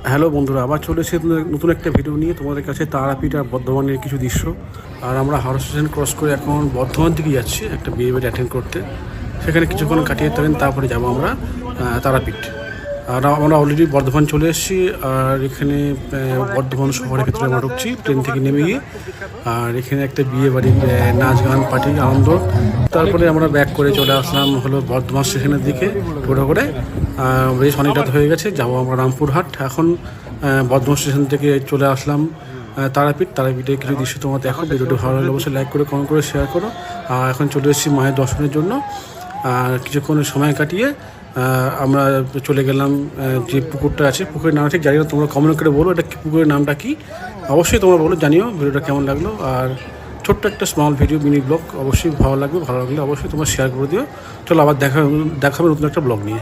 Hello বন্ধুরা, আবার চলে এসেছি নতুন একটা ভিডিও নিয়ে তোমাদের কাছে। তারাপীঠ আর বর্ধমানের কিছু দৃশ্য। আর আমরা হাওড়া স্টেশন ক্রস করে এখন বর্ধমান দিকে যাচ্ছি একটা বিয়ে বাড়ি অ্যাটেন্ড করতে। সেখানে কিছুক্ষণ কাটিয়ে থাকেন, তারপরে যাবো আমরা তারাপীঠ। আর আমরা অলরেডি বর্ধমান চলে এসেছি। আর এখানে বর্ধমান শহরের ভিতরে আমরা ঢুকছি ট্রেন থেকে নেমে গিয়ে। আর এখানে একটা বিয়ে বাড়ির নাচ গান পার্টি আনন্দ। তারপরে আমরা ব্যাক করে চলে আসলাম হলো বর্ধমান স্টেশনের দিকে টোটো করে। বেশ অনেকটা হয়ে গেছে, যাবো আমরা রামপুরহাট। এখন বর্ধমান স্টেশন থেকে চলে আসলাম তারাপীঠে কিছু দৃশ্য তোমার দেখো। ভিডিওটি ভালো লাগলে অবশ্যই লাইক করে কমেন্ট করে শেয়ার করো। আর এখন চলে এসেছি মায়ের দর্শনের জন্য। আর কিছুক্ষণ সময় কাটিয়ে আমরা চলে গেলাম যে পুকুরটা আছে, পুকুরের নাম ঠিক জানি না, তোমরা কমেন্ট করে বলো এটা পুকুরের নামটা কি। অবশ্যই তোমরা বলো, জানিও ভিডিওটা কেমন লাগলো। আর ছোট্ট একটা স্মল ভিডিও মিনি ব্লগ, অবশ্যই ভালো লাগবে। ভালো লাগলে অবশ্যই তোমরা শেয়ার করে দিও। চলো আবার দেখাবে নতুন একটা ব্লগ নিয়ে।